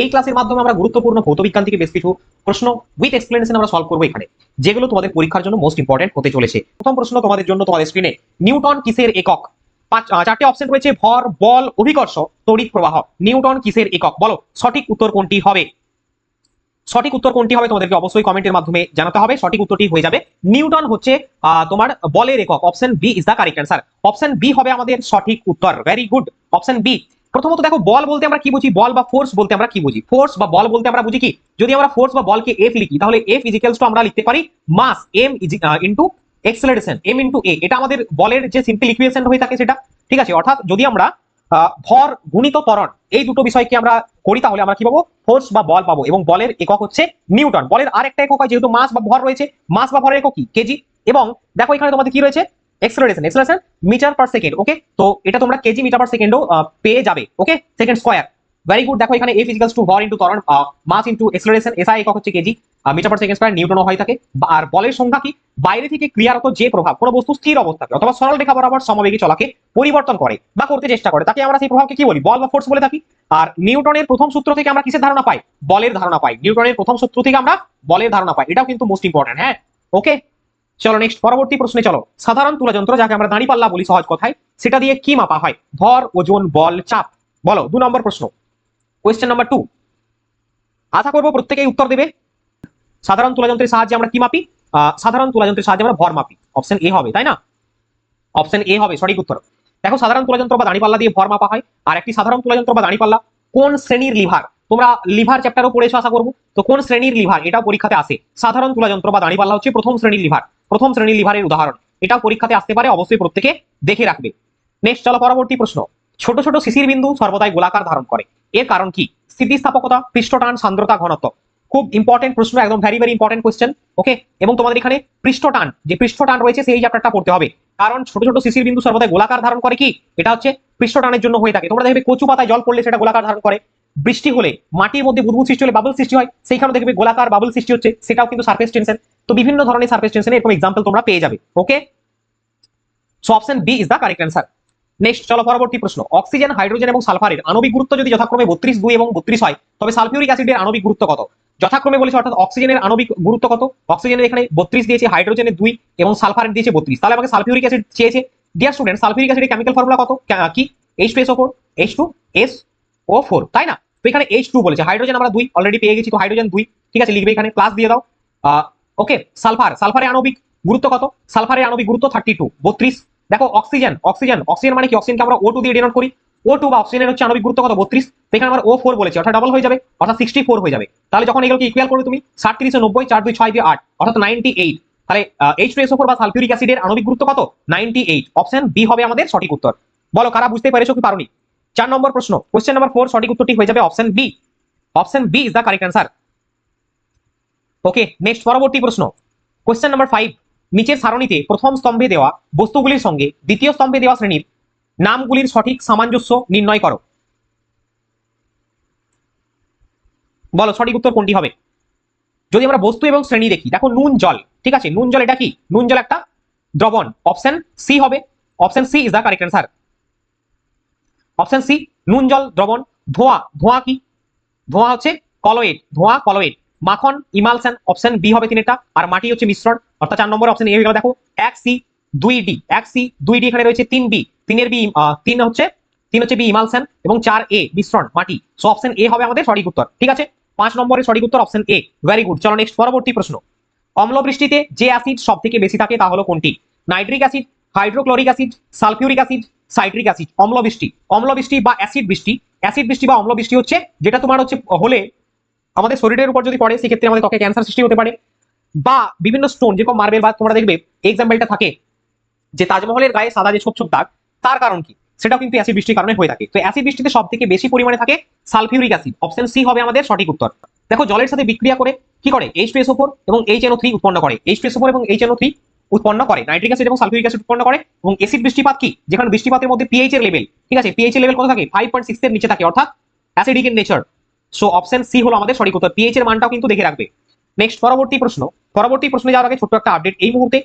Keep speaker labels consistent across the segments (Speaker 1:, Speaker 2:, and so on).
Speaker 1: এই ক্লাসের মাধ্যমে আমরা গুরুত্বপূর্ণ ভৌতবিজ্ঞান থেকে বেশ কিছু প্রশ্ন উইথ এক্সপ্লেনেশন আমরা সলভ করবো এখানে, যেগুলো তোমাদের পরীক্ষার জন্য মোস্ট ইম্পর্টেন্ট হতে চলেছে। প্রথম প্রশ্ন তোমাদের জন্য, তোমাদের স্ক্রিনে নিউটন কিসের একক? চারটে অপশন রয়েছে, ভর, বল, অভিকর্ষ, তড়িৎ প্রবাহ। নিউটন কিসের একক? বলো সঠিক উত্তর কোনটি হবে? সঠিক উত্তর কোনটি হবে তোমাদেরকে অবশ্যই কমেন্টের মাধ্যমে জানাতে হবে। সঠিক উত্তরটি হয়ে যাবে নিউটন হচ্ছে তোমার বলের একক। Option B is the correct answer. Option B হবে আমাদের সঠিক উত্তর। Very good, option B. প্রথমত দেখো, বল বলতে আমরা কি বুঝি, বল বা ফোর্স বলতে আমরা কি বুঝি? ফোর্স বা বল বলতে আমরা বুঝি কি, যদি আমরা ফোর্স বা বলকে এফ লিখি তাহলে এফ ইজিক্যালস টু আমরা লিখতে পারি mass M into acceleration M into A. এটা আমাদের বলের যে সিম্পল ইকুয়েশন হয়ে থাকে সেটা, ঠিক আছে। অর্থাৎ যদি আমরা ভর গুণিত ত্বরণ এই দুটো বিষয়কে আমরা করি তাহলে আমরা কি পাবো? ফোর্স বা বল পাবো। এবং বলের একক হচ্ছে নিউটন। বলের আর একটা একক হয়, যেহেতু মাস বা ভর রয়েছে, মাস বা ভরের একক কি? কেজি। এবং দেখো এখানে তোমাদের কি রয়েছে? Acceleration metre per second. Okay, তো এটা তোমরা কেজি মিটার পার সেকেন্ডও পেয়ে যাবে। Okay, second square. Very good. দেখো এখানে এফ ইজিক্যালস টু ভর ইনটু ত্বরণ, মাস ইনটু এক্সেলারেশন, এসআই একক হচ্ছে KG, metre per second square নিউটনও হয়ে থাকে। আর বলের সংখ্যা কি? বাইরে থেকে ক্রিয়ারত যে প্রভাব কোনো বস্তু স্থির অবস্থাকে অথবা সরল রেখা বরাবর সমবেগে চলাকে পরিবর্তন করে বা করতে চেষ্টা করে, তাকে আমরা সেই প্রভাবকে কি বলি? বল বা ফোর্স বলে থাকি। আর নিউটনের প্রথম সূত্র থেকে আমরা কিসের ধারণা পাই? বলের ধারণা পাই। নিউটনের প্রথম সূত্র থেকে আমরা বলের ধারণা পাই। এটাও কিন্তু মোস্ট ইম্পর্টেন্ট। হ্যাঁ, ওকে, চলো নেক্সট পরবর্তী প্রশ্নে চলো। সাধারণ তুলাযন্ত্র, যাকে আমরা দাঁড়িপাল্লা বলি সহজ কথায়, সেটা দিয়ে কি মাপা হয়? ভর, ওজন, বল, চাপ। বলো 2 নম্বর প্রশ্ন, কোয়েশ্চেন নাম্বার 2। আশা করবো প্রত্যেকেই উত্তর দেবে। সাধারণ তুলাযন্ত্রের সাহায্যে আমরা কি মাপি? সাধারণ তুলাযন্ত্রের সাহায্যে আমরা ভর মাপি। অপশন এ হবে, তাই না? অপশন এ হবে সঠিক উত্তর। দেখো, সাধারণ তুলাযন্ত্র বা দাঁড়িপাল্লা দিয়ে ভর মাপা হয়। আর একটি সাধারণ তুলাযন্ত্র বা দাঁড়িপাল্লা কোন শ্রেণীর লিভার? তোমরা লিভার চ্যাপ্টারও পড়েছো আশা করবো, তো কোন শ্রেণীর লিভার এটাও পরীক্ষাতে আসে। সাধারণ তুলাযন্ত্র বা দাঁড়িপাল্লা হচ্ছে প্রথম শ্রেণীর লিভার। প্রথম শ্রেণীর লিভারের উদাহরণ, এটাও পরীক্ষাতে আসতে পারে, অবশ্যই প্রত্যেকে দেখে রাখবে। নেক্সট চলো পরবর্তী প্রশ্ন। ছোট ছোট শিশির বিন্দু সর্বদাই গোলাকার ধারণ করে, এর কারণ কি? স্থিতিস্থাপকতা, পৃষ্ঠটান, সান্দ্রতা, ঘনত্ব। খুব ইম্পর্টেন্ট প্রশ্ন, একদম ভেরি ভেরি ইম্পর্টেন্ট কোয়েশ্চেন। ওকে, এবং তোমাদের এখানে পৃষ্ঠটান, যে পৃষ্ঠটান রয়েছে সেই চ্যাপ্টারটা পড়তে হবে। কারণ ছোট ছোট শিশির বিন্দু সর্বদাই গোলাকার ধারণ করে কি? এটা হচ্ছে পৃষ্ঠটানের জন্য হয়ে থাকে। তোমরা দেখবে কচু পাতায় জল পড়লে সেটা গোলাকার ধারণ করে। বৃষ্টি হলে, মাটির মধ্যে বুদবুদ সৃষ্টি হলে বাবল সৃষ্টি হয়, সেইখানে দেখবে গোলাকার বাবল সৃষ্টি হচ্ছে, সেটাও কিন্তু সারফেস টেনশন। তো বিভিন্ন ধরনের সারফেস টেনশনের এরকম এক্সাম্পল তোমরা পেয়ে যাবে। Okay, so option B is the correct answer. Next চলো পরবর্তী প্রশ্ন। অক্সিজেন, হাইড্রোজেন এবং সালফারের আণবিক গুরুত্ব যদি যথাক্রমে 32, 2 এবং 32 হয়, তবে সালফিউরিক অ্যাসিডের আণবিক গুরুত্ব কত? যথাক্রমে বলেছে, অর্থাৎ অক্সিজেনের আণবিক গুরুত্ব কত? অক্সিজেনের এখানে 32 দিয়েছে, হাইড্রোজেনের 2 এবং সালফারের দিয়েছে 32। তাহলে আমাকে সালফিউরিক অ্যাসিড চেয়েছে। ডিয়ার স্টুডেন্ট, সালফিউরিক অ্যাসিডের কেমিক্যাল ফর্মুলা কত? কি? H2SO4, H2SO4, তাই না? তো এখানে H2 বলেছে, হাইড্রোজেন আমরা 2 অলরেডি পেয়ে গেছি, তো হাইড্রোজেন 2, ঠিক আছে, লিখবে এখানে প্লাস দিয়ে দাও। সালফারের আণবিক গুরুত্ব কত? সালফারের আণবিক গুরুত্ব 32, 32। দেখো অক্সিজেন মানে কি? অক্সিজেনকে আমরা O2 দিয়ে ডিনোট করি। O2 বা অক্সিজেনের হচ্ছে আণবিক গুরুত্ব কত? 32। এখানে আমরা O4 বলেছি, অর্থাৎ ডাবল হয়ে যাবে, অর্থাৎ 64 হয়ে যাবে। তাহলে যখন এগুলোকে ইকুয়াল করবে তুমি 37 ও 90, 4 2 6 দিয়ে 8, অর্থাৎ 98। তাহলে H2SO4 বা সালফিউরিক অ্যাসিডের আণবিক গুরুত্ব কত? 98। অপশন বি হবে আমাদের সঠিক উত্তর। বলো কারা বুঝতে পেরেছো কি পারোনি? 4 নম্বর প্রশ্ন, কোশ্চেন নাম্বার 4, সঠিক উত্তরটি হয়ে যাবে option B. Option B is the correct answer. Okay, next পরবর্তী প্রশ্ন, কোশ্চেন নাম্বার 5। নিচের সারণীতে প্রথম স্তম্ভে দেওয়া বস্তুগুলির সঙ্গে দ্বিতীয় স্তম্ভে দেওয়া শ্রেণীর নামগুলির সঠিক সামঞ্জস্য নির্ণয় করো। বলো সঠিক উত্তর কোনটি হবে? যদি আমরা বস্তু এবং শ্রেণী দেখি, দেখো নুন জল, ঠিক আছে, নুন জল এটা কি? নুন জল একটা দ্রবণ। অপশন সি হবে। Option C is the correct answer. Option C, নুন জল দ্রবণ। ধোঁয়া কি? ধোঁয়া হচ্ছে কলয়েড, ধোঁয়া কলয়েড। মাখন ইমালশন, অপশন বি হবে তিনটা। আর মাটি হচ্ছে মিশ্রণ, অর্থাৎ 4 নম্বর অপশন এ হয়ে গেল। দেখো 1C 2D, 1C 2D, এখানে রয়েছে 3B, 3 বি, 3 হচ্ছে বি ইমালশন, এবং 4A মিশ্রণ মাটি। সো অপশন এ হবে আমাদের সঠিক উত্তর, ঠিক আছে। 5 নম্বরের সঠিক উত্তর অপশন এ। Very good. চলো নেক্সট পরবর্তী প্রশ্ন। অম্ল বৃষ্টিতে যে অ্যাসিড সব থেকে বেশি থাকে তা হলো কোনটি? Nitric acid, hydrochloric acid, sulphuric acid, citric acid. অম্ল বৃষ্টি বা অ্যাসিড বৃষ্টি বা অম্ল বৃষ্টি হচ্ছে যেটা তোমার হচ্ছে হলে আমাদের শরীরের উপর যদি পড়ে সেক্ষেত্রে আমাদের ত্বকে ক্যান্সার সৃষ্টি হতে পারে, বা বিভিন্ন স্টোন যেরকম মার্বেল, বা তোমরা দেখবে এক্সাম্পলটা থাকে যে তাজমহলের গায়ে সাদা যে ছোপ ছোপ দাগ, তার কারণ কি? সেটাও কিন্তু অ্যাসিড বৃষ্টির কারণে হয়ে থাকে। তো অ্যাসিড বৃষ্টিতে সব থেকে বেশি পরিমাণে থাকে সালফিউরিক অ্যাসিড। অপশন সি হবে আমাদের সঠিক উত্তর। দেখো জলের সাথে বিক্রিয়া করে কি করে? H2SO4 এবং HNO3 উৎপন্ন করে। H2SO4 এবং HNO3 উৎপন্ন করে, নাইট্রিক অ্যাসিড এবং সালফিউরিক অ্যাসিড উৎপন্ন করে। এবং অ্যাসিড বৃষ্টিপাত কি? যেখানে বৃষ্টিপাতের মধ্যে পিএইচ এর লেভেল, ঠিক আছে, পিএইচ এর লেভেল কত থাকে? 5.6 এর নিচে থাকে, অর্থাৎ acidic in nature. So option C হলো আমাদের সঠিক উত্তর। পিএইচ এর মানটাও কিন্তু দেখে রাখবে। নেক্সট পরবর্তী প্রশ্নে যাওয়ার আগে ছোট্ট একটা আপডেট। এই মুহূর্তে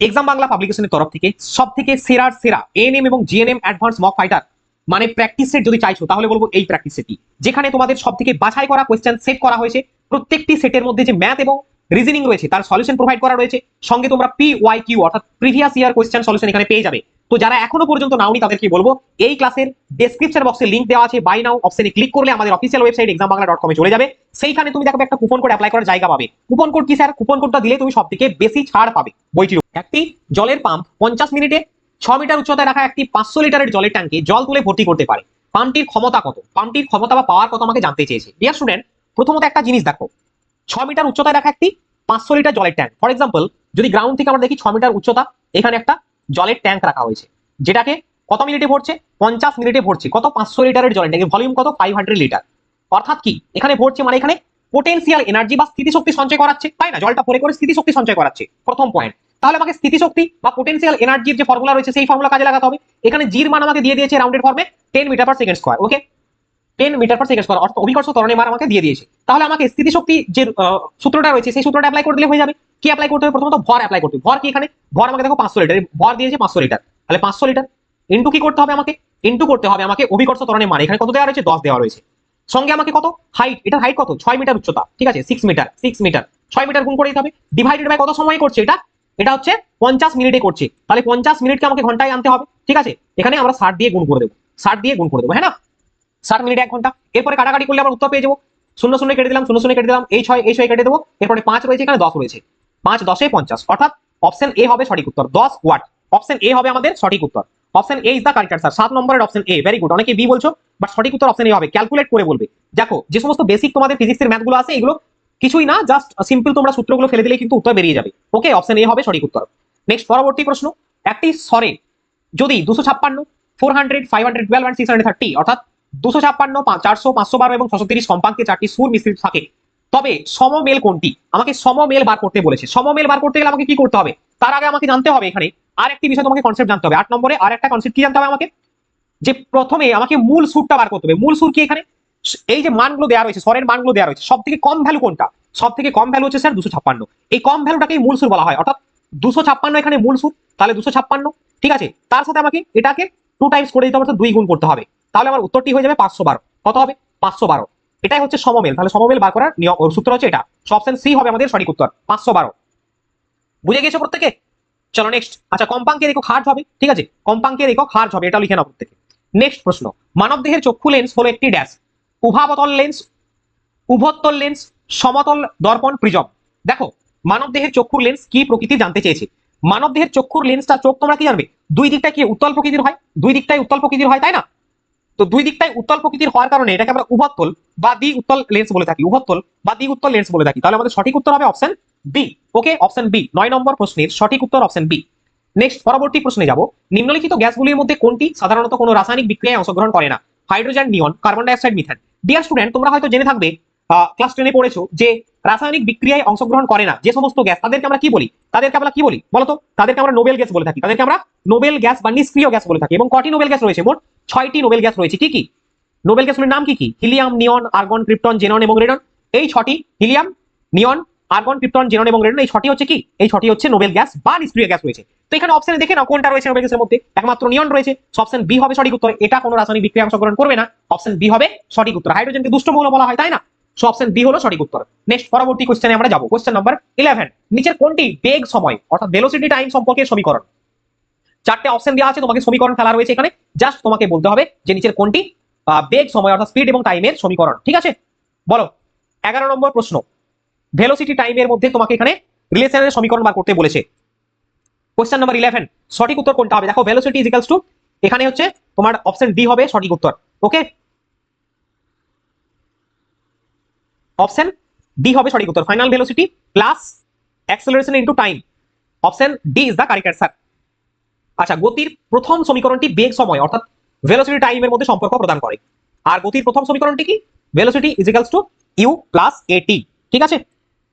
Speaker 1: এক্সাম বাংলা পাবলিকেশনের তরফ থেকে সব থেকে সেরা এএনএম এবং জিএনএম অ্যাডভান্স মক ফাইটার মানে প্র্যাকটিস সেট যদি চাইছো তাহলে বলবো এই প্র্যাকটিস সেটই, যেখানে তোমাদের সব থেকে বাছাই করা কোয়েশ্চেন সেট করা হয়েছে, প্রত্যেকটি সেটের মধ্যে যে ম্যাথ এবং রিজনিং রয়েছে তার সলিউশন প্রোভাইড করা রয়েছে, সঙ্গে তোমরা PYQ অর্থাৎ প্রিভিয়াস ইয়ার কোয়েশ্চেন সলিউশন এখানে পেয়ে যাবে। তো যারা এখনো পর্যন্ত নাওনি তাদেরকে বলবো এই ক্লাসের ডেসক্রিপশন বক্সে লিংক দেওয়া আছে, বাই নাও অপশনে ক্লিক করলে আমাদের অফিসিয়াল ওয়েবসাইট exambangla.com এ চলে যাবে। সেইখানে তুমি দেখবে একটা কুপন কোড অ্যাপ্লাই করার জায়গা পাবে। কুপন কোড কি স্যার? কুপন কোডটা দিলে তুমি সবথেকে বেশি ছাড় পাবে বইটির। একটি জলের পাম্প 50 মিনিটে 6 মিটার উচ্চতায় রাখা একটি 500 লিটারের জলের ট্যাঙ্কে জল তুলে ভর্তি করতে পারে। পাম্পটির ক্ষমতা কত? পাম্পটির ক্ষমতা বা পাওয়ার কত আমাকে জানতে চেয়েছে। ডিয়ার স্টুডেন্ট, প্রথমত একটা জিনিস দেখো, 6 মিটার উচ্চতায় রাখা একটি 500 লিটার জলের ট্যাঙ্ক। ফর এক্সাম্পল, যদি গ্রাউন্ড থেকে আমরা দেখি 6 মিটার উচ্চতা, এখানে একটা জলের ট্যাঙ্ক রাখা হয়েছে, যেটাকে কত মিনিটে ভরছে? 50 মিনিটে ভরছে। কত? 500 লিটারের জলের ট্যাঙ্কের ভলিউম কত? 500 লিটার। অর্থাৎ কি এখানে ভরছে মানে এখানে পোটেনশিয়াল এনার্জি বা স্থিতিশক্তি সঞ্চয় করাচ্ছে, তাই না? জলটা পরে করে স্থিতিশক্তি সঞ্চয় করাচ্ছে, প্রথম পয়েন্ট। তাহলে আমাকে স্থিতিশক্তি বা পোটেনশিয়াল এনার্জির যে ফর্মুলা রয়েছে সেই ফর্মুলা কাজে লাগাতে হবে। এখানে জির মান আমাকে দিয়ে দিয়েছে রাউন্ডেড ফর্মে 10 মিটার পার সেকেন্ড স্কয়ার। ওকে, 10 মিটার পার সেকেন্ড স্কয়ার অর্থাৎ অভিকর্ষ ত্বরণের মান আমাকে দিয়ে দিয়েছে। তাহলে আমাকে স্থিতিশক্তি যে সূত্রটা রয়েছে সেই সূত্রটা অ্যাপ্লাই করে দিলে হয়ে যাবে। কি অ্যাপ্লাই করতে হবে? প্রথমত ভর অ্যাপ্লাই করতে হবে। ভর কি? এখানে ভর আমাকে দেখো 500 লিটার, ভর দিয়েছে 500 লিটার, তাহলে 500 লিটার ইনটু কি করতে হবে আমাকে? ইনটু করতে হবে আমাকে অভিকর্ষ ত্বরণের মান। এখানে কত দেওয়া রয়েছে? 10 দেওয়া রয়েছে। সঙ্গে আমাকে কত হাইট, এটা হাইট কত? 6 মিটার উচ্চতা, ঠিক আছে, 6 মিটার 6 মিটার 6 মিটার গুণ করে দিতে হবে। ডিভাইডেড বাই কত সময় করছে এটা? এটা হচ্ছে 50 মিনিটে করছে, তাহলে 50 মিনিটকে আমাকে ঘন্টায় আনতে হবে, ঠিক আছে। এখানে আমরা 60 দিয়ে গুণ করে দেবো, 60 দিয়ে গুণ করে দেবো, হ্যাঁ না? 60 মিনিটে 1 ঘন্টা। এরপরে কাটাকাটি করলে আমরা উত্তর পেয়ে যাবো। শূন্য শূন্য কেটে দিলাম, শূন্য শূন্য কেটে দিলাম, এই 6 কেটে দেবো। এরপরে 5 রয়েছে, এখানে 10 রয়েছে, 5 10 এ 50, অর্থাৎ অপশন এ হবে সঠিক উত্তর, 10 ওয়াট। অপশন এ হবে আমাদের সঠিক উত্তর। Option A is the correct answer. 7 নম্বরের অপশন এ। Very good. অনেকে বি বলছো, বাট সঠিক উত্তর অপশন এ হবে। ক্যালকুলেট করে বলবে। দেখো, যে সমস্ত বেসিক তোমাদের ফিজিক্সের ম্যাথগুলো আছে এগুলো কিছুই না, জাস্ট সিম্পল তোমরা সূত্রগুলো ফেলে দিলে কিন্তু উত্তর বেরিয়ে যাবে। ওকে, অপশন এ হবে সঠিক উত্তর। নেক্সট, পরবর্তী প্রশ্ন। একটি স্বরে যদি 256, 400, 512 and 630 অর্থাৎ 256, 400, 512 এবং 630 কম্পাঙ্কে 4টি সুর মিশ্রিত থাকে, তবে সমমেল কোনটি? আমাকে সমমেল বার করতে বলেছে। সমমেল বার করতে গেলে আমাকে কি করতে হবে? তার আগে আমাকে জানতে হবে এখানে আর একটি বিষয়, তোমাকে কনসেপ্ট জানতে হবে। 8 নম্বরে আর একটা কনসেপ্ট কি জানতে হবে আমাকে? যে প্রথমে আমাকে মূল সুরটা বার করতে হবে। মূল সুর কি? এখানে এই যে মানগুলো দেওয়া রয়েছে, স্বরের মানগুলো দেওয়া রয়েছে, সব থেকে কম ভ্যালু কোনটা? সব থেকে কম ভ্যালু হচ্ছে স্যার 256। এই কম ভ্যালুটাকেই মূল সুর বলা হয়, অর্থাৎ 256 এখানে মূল সুর, তাহলে 256, ঠিক আছে। তার সাথে আমাকে এটাকে 2 টাইমস করে দিতে হবে, অর্থাৎ 2 গুণ করতে হবে। তাহলে আমার উত্তরটি হয়ে যাবে 512। কত হবে? 512। এটাই হচ্ছে সমমেল। তাহলে সমমেল বার করার নিয়ম, সূত্র হচ্ছে এটা। অপশন সি হবে আমাদের সঠিক উত্তর, 512। বুঝে গেছো প্রত্যেকে? চলো নেক্সট। আচ্ছা, কম্পাঙ্কের একক হার্জ হবে, ঠিক আছে, কম্পাঙ্কের একক হার্জ হবে, এটা লিখে নাও প্রত্যেকে। নেক্সট প্রশ্ন। মানব দেহের চক্ষু লেন্স হলো একটি ড্যাশ। উভাবতল লেন্স, উভত্তল লেন্স, সমতল দর্পণ, প্রিজম। দেখো, মানব দেহের চক্ষুর লেন্স কি প্রকৃতি জানতে চেয়েছে। মানব দেহের চক্ষুর লেন্সটা, চোখ তোমরা কি জানবে? দুই দিকটা কি উত্তল প্রকৃতির হয়? দুই দিকটাই উত্তল প্রকৃতির হয়, তাই না? তো দুই দিকটাই উত্তল প্রকৃতির হওয়ার কারণে এটাকে আমরা উভত্তল বা দ্বি উত্তল লেন্স বলে থাকি, উভত্তল বা দ্বি উত্তল লেন্স বলে থাকি। তাহলে আমাদের সঠিক উত্তর হবে অপশন বি। ওকে, অপশন বি। 9 নম্বর প্রশ্নের সঠিক উত্তর অপশন বি। নেক্সট, পরবর্তী প্রশ্নে যাব। নিম্নলিখিত গ্যাসগুলির মধ্যে কোনটি সাধারণত কোনো রাসায়নিক বিক্রিয়ায় অংশগ্রহণ করে না? হাইড্রোজেন, নিয়ন, carbon die oxide, methane. Dear student, তোমরা হয়তো জেনে থাকবে, ক্লাস 10 এ পড়েছো যে রাসায়নিক বিক্রিয়ায় অংশগ্রহণ করে না যে সমস্ত গ্যাস, তাদেরকে আমরা কি বলি? তাদেরকে আমরা কি বলি বলতো? তাদেরকে আমরা নোবেল গ্যাস বলে থাকি। তাদেরকে আমরা নোবেল গ্যাস বা নিষ্ক্রিয় গ্যাস বলে থাকি। এবং কটি নোবেল গ্যাস রয়েছে? মোট 6টি নোবেল গ্যাস রয়েছে। কি কি নোবেল গ্যাসগুলির নাম কি কি? হিলিয়াম, নিয়ন, আর্গন, ক্রিপ্টন, জেনন এবং রেডন। এই 6টি, হিলিয়াম, নিয়ন, আর্গন, ক্রিপ্টন, জেনন এবং রেডন, এই 6টি হচ্ছে কি? এই 6টি হচ্ছে নোবেল গ্যাস বা নিষ্ক্রিয় গ্যাস রয়েছে। তো এখানে অপশনে দেখে নাও কোনটা রয়েছে নোবেল গ্যাসের মধ্যে। একমাত্র নিয়ন রয়েছে। অপশন বি হবে সঠিক উত্তর। এটা কোনো রাসায়নিক বিক্রিয়ায় অংশগ্রহণ করবে না। অপশন বি হবে সঠিক উত্তর। হাইড্রোজেনকে দুষ্ট মৌল বলা হয়, তাই না? সো অপশন বি হলো সঠিক উত্তর। নেক্সট, পরবর্তী কোশ্চেনে আমরা যাব। Question number 11। নিচের কোনটি বেগ সময় অর্থাৎ ভেলোসিটি টাইম সম্পর্কে সমীকরণ? 4টে অপশন দেওয়া আছে, তোমাকে সমীকরণ ফেলা রয়েছে এখানে। জাস্ট তোমাকে বলতে হবে যে নিচের কোনটি বেগ সময় অর্থাৎ স্পিড এবং টাইমের সমীকরণ, ঠিক আছে? বলো। 11 নম্বর প্রশ্ন। ভেলোসিটি টাইমের মধ্যে তোমাকে এখানে রিলেশনের সমীকরণ বার করতে বলেছে। কোশ্চেন নাম্বার 11, সঠিক উত্তর কোনটা হবে? দেখো, ভেলোসিটি ইজ ইকুয়ালস টু, এখানে হচ্ছে তোমার অপশন ডি হবে সঠিক উত্তর। ওকে, অপশন ডি হবে সঠিক উত্তর। Final velocity plus acceleration into time. Option D is the correct answer. আচ্ছা, গতির প্রথম সমীকরণটি বেগ সময় অর্থাৎ ভেলোসিটি টাইমের মধ্যে সম্পর্ক প্রদান করে। আর গতির প্রথম সমীকরণটি কি? Velocity is equals to u plus at, ঠিক আছে?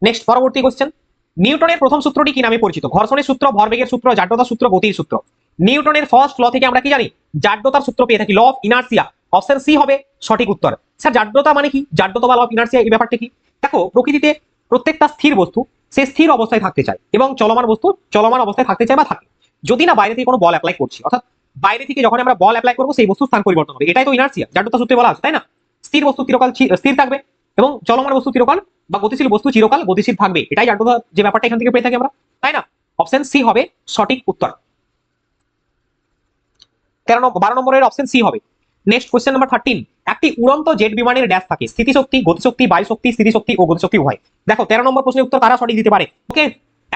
Speaker 1: নেক্সট, পরবর্তী কোশ্চেন। নিউটনের প্রথম সূত্রটি কি নামে পরিচিত? ঘর্ষণের সূত্র, ভরবেগের সূত্র, জাড্যতার সূত্র, গতির সূত্র। নিউটনের ফার্স্ট ল থেকে আমরা কি জানি? জাড্যতার সূত্র পেয়ে থাকি, law of inertia. Option C হবে সঠিক উত্তর। স্যার, জাড্যতা মানে কি? জাড্যতা বা ল অফ ইনার্সিয়া, এই ব্যাপারটা কি? দেখো, প্রকৃতিতে প্রত্যেকটা স্থির বস্তু সে স্থির অবস্থায় থাকতে চায় এবং চলমান বস্তু চলমান অবস্থায় থাকতে চায় বা থাকে। যদি না বাইরে থেকে কোনো বল অ্যাপ্লাই করছি, অর্থাৎ বাইরে থেকে যখন আমরা বল অ্যাপ্লাই করবো সেই বস্তুর স্থান পরিবর্তন হবে, এটাই তো ইনার্সিয়া, জাড্যতা সূত্রে বলা আছে, তাই না? স্থির বস্তু চিরকাল স্থির থাকবে এবং চলমান বস্তু চিরকাল বা গতিশীল বস্তু চিরকাল গতিশীল থাকবে, এটাই জাড্যতা যে ব্যাপারটা এখান থেকে পেয়ে থাকি আমরা, তাই না? অপশন সি হবে সঠিক উত্তর। 12 নম্বরের অপশন সি হবে। নেক্সট কোশ্চেন নাম্বার 13, একটি উড়ন্ত জেট বিমানের ড্যাশ থাকে স্থিতিশক্তি, গতিশক্তি, বায়ু শক্তি, স্থিতিশক্তি ও গতিশক্তি উভয়। দেখো 13 নম্বর প্রশ্নের উত্তর কারা সঠিক দিতে পারে? ওকে,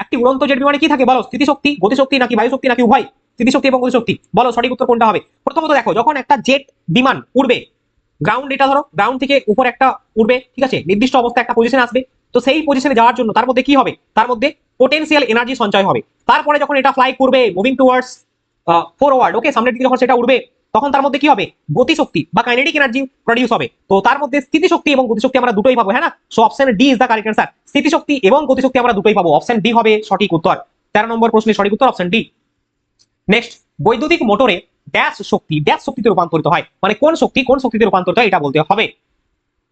Speaker 1: একটি উড়ন্ত জেট বিমানে কি থাকে বলো? স্থিতিশক্তি, গতিশক্তি নাকি বায়ু শক্তি নাকি উভয়? স্থিতিশক্তি এবং গতিশক্তি, বলো সঠিক উত্তর কোনটা হবে? প্রথমত দেখো, যখন একটা জেট বিমান উড়বে, গ্রাউন্ড, এটা ধরো গ্রাউন্ড থেকে উপর একটা উড়বে, ঠিক আছে, নির্দিষ্ট অবস্থায় একটা পজিশনে আসবে, তো সেই পজিশনে যাওয়ার জন্য তার মধ্যে কি হবে? তার মধ্যে পোটেনশিয়াল এনার্জি সঞ্চয় হবে। তারপরে যখন এটা ফ্লাই করবে মুভিং টুয়ার্ডস ফরওয়ার্ড, ওকে, সামনের দিকে যখন সেটা উড়বে, তখন তার মধ্যে কি হবে? গতিশক্তি বা কাইনেটিক এনার্জি প্রডিউস হবে। তো তার মধ্যে স্থিতিশক্তি এবং গতিশক্তি আমরা দুটোই পাবো, হ্যাঁ না? So option D is the correct answer. স্থিতিশক্তি এবং গতিশক্তি আমরা দুটোই পাবো, অপশন ডি হবে সঠিক উত্তর। 13 নম্বর প্রশ্নের সঠিক উত্তর অপশন ডি। নেক্সট, বৈদ্যুতিক মোটরে ড্যাশ শক্তি ড্যাশ শক্তিতে রূপান্তরিত হয়, মানে কোন শক্তি কোন শক্তিতে রূপান্তরিত হয় এটা বলতে হবে।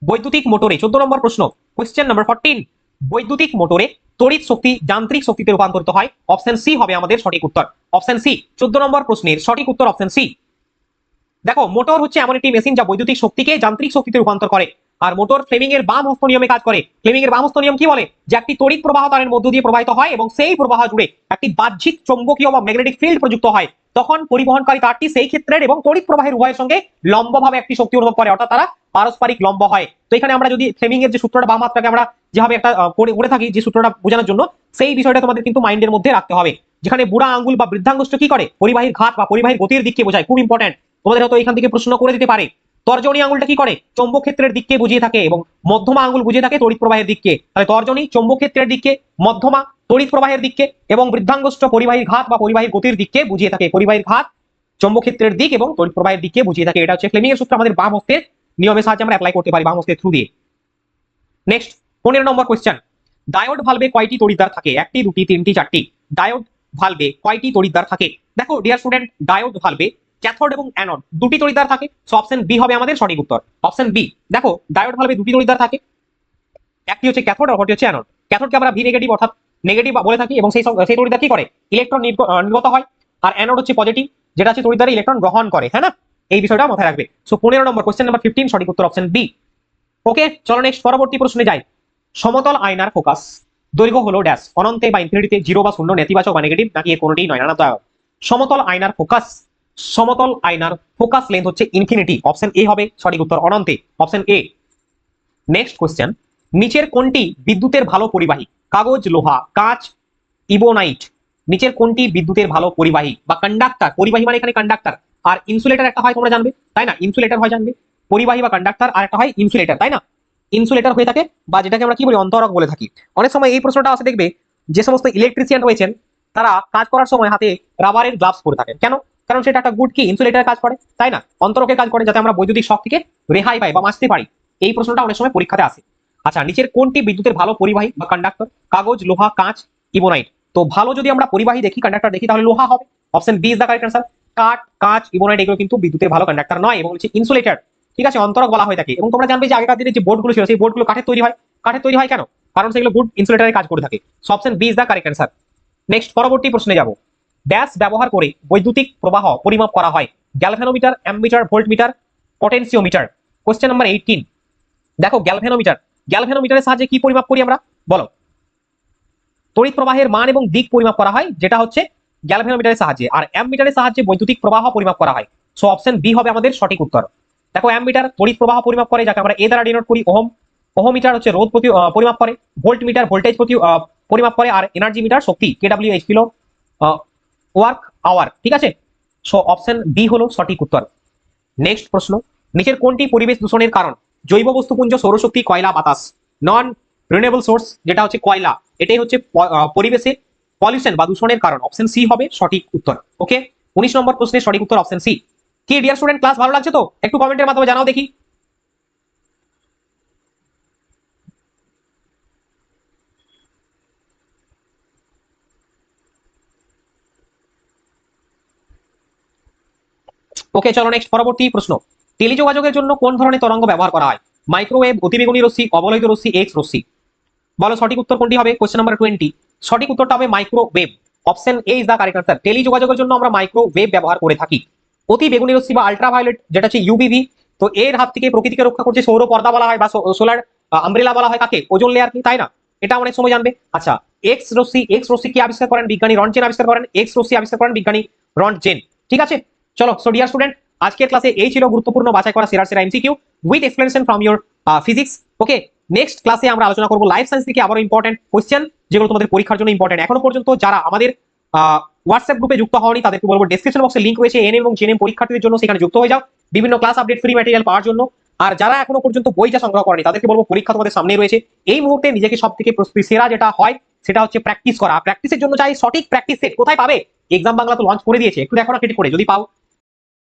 Speaker 1: বৈদ্যুতিক মোটরে 14 নম্বর প্রশ্ন, কোশ্চেন নাম্বার 14, বৈদ্যুতিক মোটরে তড়িৎ শক্তি যান্ত্রিক শক্তিতে রূপান্তরিত হয়, অপশন সি হবে আমাদের সঠিক উত্তর, অপশন সি। 14 নম্বর প্রশ্নের সঠিক উত্তর অপশন সি। দেখো, মোটর হচ্ছে এমন একটি মেশিন যা বৈদ্যুতিক শক্তিকে যান্ত্রিক শক্তিতে রূপান্তর করে, আর মোটর ফ্লেমিং এর বাম হস্ত নিয়মে কাজ করে। ফ্লেমিং এর বাম হস্ত নিয়ম কি বলে? যে একটি তড়িৎ প্রবাহ তারের মধ্য দিয়ে প্রবাহিত হয় এবং সেই প্রবাহ জুড়ে একটি বাহ্যিক চৌম্বকীয় বা ম্যাগনেটিক ফিল্ড প্রযুক্ত হয়, তখন পরিবহনকারী তারটি সেই ক্ষেত্রের এবং তড়িৎ প্রবাহের উভয়ের সঙ্গে লম্বভাবে একটি শক্তি অনুভব করে, অর্থাৎ তারা পারস্পরিক লম্ব হয়। তো এখানে আমরা যদি ফ্লেমিং এর যে সূত্রটা বাম হাতটাকে আমরা যেভাবে একটা করে থাকি, যে সূত্রটা বোঝানোর জন্য, সেই বিষয়টা তোমাদের কিন্তু মাইন্ডের মধ্যে রাখতে হবে। যেখানে বুড়া আঙ্গুল বা বৃদ্ধাঙ্গুষ্ঠ কি করে? পরিবাহীর ঘাত বা পরিবাহীর গতির দিককে বোঝায়, খুব ইম্পর্টেন্ট, তোমাদের হয়তো এখান থেকে প্রশ্ন করে দিতে পারে। তর্জনী আঙ্গুলটা কি করে? চৌম্বক ক্ষেত্রের দিককে বুঝিয়ে থাকে, এবং মধ্যমা আঙ্গুল বুঝিয়ে থাকে তড়িৎ প্রবাহের দিককে। তাহলে তর্জনী চৌম্বক ক্ষেত্রের দিককে, মধ্যমা তড়িৎ প্রবাহের দিককে, এবং বৃদ্ধাঙ্গুষ্ঠ পরিবাহীর ঘাত বা পরিবাহীর গতির দিককে বুঝিয়ে থাকে। পরিবাহীর ঘাত চৌম্বক ক্ষেত্রের দিক এবং তড়িৎ প্রবাহের দিককে বুঝিয়ে থাকে। এটা হচ্ছে ফ্লেমিং এর সূত্র, আমাদের বাম হস্তের নিয়মের সাহায্যে আমরা অ্যাপ্লাই করতে পারি, বাম হস্তের থ্রু দিয়ে। নেক্সট, 15 নম্বর কোশ্চেন, ডায়োড ভালভে কয়টি তড়িৎদ্বার থাকে? একটি, দুটি, তিনটি, চারটি? ডায়োড ভালভে কয়টি তড়িৎদ্বার থাকে? দেখো ডিয়ার স্টুডেন্ট, ডায়োড ভালভে ক্যাথোড এবং অ্যানোড দুটি তড়িৎদ্বার থাকে, সো অপশন বি হবে আমাদের সঠিক উত্তর, অপশন বি। দেখো, ডায়োড ভালভে দুটি তড়িৎদ্বার থাকে, একটি হচ্ছে ক্যাথোড আর অপরটি হচ্ছে অ্যানোড। ক্যাথোডকে আমরা ভি নেগেটিভ অর্থাৎ নেগেটিভ বলে থাকি, এবং সেই তড়িৎদ্বার কি করে? ইলেকট্রন নির্গত হয়। আর অ্যানোড হচ্ছে পজিটিভ, যেটা হচ্ছে তড়িৎদ্বারে ইলেকট্রন গ্রহণ করে, হ্যাঁ না? এই বিষয়টা মাথায় রাখবে। সো 15 নম্বর কোশ্চেন নাম্বার 15 সঠিক উত্তর অপশন বি। ওকে, চলো নেক্সট পরবর্তী প্রশ্নে যাই। সমতল আয়নার ফোকাস দৈর্ঘ্য হলো ড্যাশ, অনন্তে বা ইনফিনিটিতে, 0 বা 0, নেতিবাচক বা নেগেটিভ, নাকি এর কোনোটিই নয়? সমতল আয়নার ফোকাস, সমতল আয়নার ফোকাস লেন্থ হচ্ছে ইনফিনিটি, অপশন এ হবে সঠিক উত্তর, অনন্তে, অপশন এ। নেক্সট কোশ্চেন, নিচের কোনটি বিদ্যুতের ভালো পরিবাহী? কাগজ, লোহা, কাঁচ, ইবোনাইট? নিচের কোনটি বিদ্যুতের ভালো পরিবাহী বা কন্ডাক্টর? পরিবাহী মানে এখানে কন্ডাক্টর, আর ইনসুলেটর একটা হয় তোমরা জানবে, তাই না? ইনসুলেটর হয় জানবে, পরিবাহী বা কন্ডাক্টর, আর একটা হয় ইনসুলেটর, তাই না? ইনসুলেটর হয়ে থাকে, বা যেটাকে আমরা কি বলি, অন্তরক বলে থাকি। অনেক সময় এই প্রশ্নটা আসে, দেখবে যে সমস্ত ইলেকট্রিশিয়ান রয়েছেন তারা কাজ করার সময় হাতে রাবারের গ্লাভস পরে থাকেন, কেন? কারণ সেটা একটা গুড কি ইনসুলেটরের কাজ করে, তাই না? অন্তরকের কাজ করে, যাতে আমরা বৈদ্যুতিক শক থেকে রেহাই পাই বা বাঁচতে পারি। এই প্রশ্নটা অনেক সময় পরীক্ষাতে আসে। আচ্ছা, নিচের কোনটি বিদ্যুতের ভালো পরিবাহী বা কন্ডাক্টর? কাগজ, লোহা, কাঁচ, ইবোনাইট? তো ভালো যদি আমরা পরিবাহী দেখি, কন্ডাক্টর দেখি, তাহলে লোহা হবে, option B is the correct answer. কাঠ, কাঁচ, ইবোনাইট এগুলো কিন্তু বিদ্যুতের ভালো কন্ডাক্টর নয়, এবং হচ্ছে ইনসুলেটর, ঠিক আছে, অন্তরক বলা হয়ে থাকে। এবং তোমরা জানবে যে আগেকার দিনে যে বোর্ডগুলো ছিল, সেই বোর্ডগুলো কাঠের তৈরি হয়। কাঠের তৈরি হয় কেন? কারণ সেগুলো গুড ইনসুলেটরের কাজ করে থাকে। So option B is the correct answer. Next, পরবর্তী প্রশ্নে যাব। ড্যাশ ব্যবহার করে বৈদ্যুতিক প্রবাহ পরিমাপ করা হয়? Galvanometer, ammeter, voltmeter, potentiometer? Question number 18, দেখো গ্যালভানোমিটার, গ্যালভানোমিটারের সাহায্যে কি পরিমাপ করি আমরা বলো? তড়িৎ প্রবাহের মান এবং দিক পরিমাপ করা হয়, যেটা হচ্ছে গ্যালভানোমিটারের সাহায্যে। আর অ্যামমিটারের সাহায্যে বৈদ্যুতিক প্রবাহ পরিমাপ করা হয়। সো অপশন বি হবে আমাদের সঠিক উত্তর। দেখো, অ্যামমিটার তড়িৎ প্রবাহ পরিমাপ করে, যাকে আমরা এ দ্বারা ডিনোট করি ওহম। ওহমিটার হচ্ছে রোধ প্রতি পরিমাপ করে। ভোল্টমিটার ভোল্টেজ প্রতি পরিমাপ করে। আর এনার্জি মিটার শক্তি, কেডব্লিউএইচ, কিলো ওয়ার্ক আওয়ার, ঠিক আছে? সো অপশন বি হলো সঠিক উত্তর। নেক্সট প্রশ্ন, নিচের কোনটি পরিবেশ দূষণের কারণ? জৈব বস্তুপুঞ্জ, সৌরশক্তি, কয়লা, বাতাস? নন রিনিউয়েবল সোর্স, যেটা হচ্ছে কয়লা, এটাই হচ্ছে পরিবেশে পলিউশন বা দূষণের কারণ, অপশন সি হবে সঠিক উত্তর। ওকে, 19 নম্বর প্রশ্নের সঠিক উত্তর অপশন সি। কি ডিয়ার স্টুডেন্ট, ক্লাস ভালো লাগছে তো? একটু কমেন্টের মাধ্যমে জানাও দেখি। ওকে, চলো নেক্সট পরবর্তী প্রশ্ন। টেলিযোগাযোগের জন্য কোন ধরনের তরঙ্গ ব্যবহার করা হয়? মাইক্রোওয়েভ, অতিবেগুনি রশ্মি, অবলোহিত রশ্মি, এক্স রশ্মি? বলো সঠিক উত্তর কোনটি হবে? কোশ্চেন নাম্বার 20, সঠিক উত্তরটা হবে microwave, option A is the correct answer. টেলিযোগাযোগের জন্য আমরা মাইক্রোওয়েভ ব্যবহার করে থাকি। অতি বেগুনি রশ্মি বা আল্ট্রাভায়োলেট যেটা হচ্ছে ইউভিভি, তো এর হাত থেকে প্রকৃতিকে রক্ষা করছে সৌর পর্দা বলা হয় বা সোলার আমব্রেলা বলা হয় কাকে, ওজোন লেয়ার কি, তাই না? এটা অনেক সময় জানবে। আচ্ছা, এক্স রশ্মি কি আবিষ্কার করেন? বিজ্ঞানী রন্টজেন আবিষ্কার করেন। এক্স রশ্মি আবিষ্কার করেন বিজ্ঞানী রন্টজেন। ঠিক আছে, চলো। সো ডিয়ার স্টুডেন্ট, আজকের ক্লাসে এই ছিল গুরুত্বপূর্ণ বাছাই করা সেরা সেরা MCQ with explanation from your physics. Okay, next ক্লাসে আমরা আলোচনা করব লাইফ সায়েন্স থেকে আবারও ইম্পর্টেন্ট কোশ্চেন, যেগুলো তোমাদের পরীক্ষার জন্য ইম্পর্টেন্ট। এখনো পর্যন্ত যারা আমাদের হোয়াটসঅ্যাপ গ্রুপে যুক্ত হওনি তাদেরকে বলবো ডেসক্রিপশন বক্সে লিংক রয়েছে এনএম এবং জেএনএম পরীক্ষার্থীদের জন্য, সেখানে যুক্ত হয়ে যাও বিভিন্ন ক্লাস আপডেট ফ্রি ম্যাটেরিয়াল পাওয়ার জন্য। আর যারা এখনো পর্যন্ত বইটা সংগ্রহ করেনি তাদেরকে বলবো পরীক্ষা তোমাদের সামনে রয়েছে, এই মুহূর্তে নিজেকে সব থেকে প্রস্তুতি সেরা যেটা হয় সেটা হচ্ছে প্র্যাকটিস করা। প্র্যাকটিসের জন্য চাই সঠিক প্র্যাকটিস সেট। কোথায় পাবে? এক্সাম বাংলা তো লঞ্চ করে দিয়েছে, একটু দেখো না ক্লিক করে, যদি পাও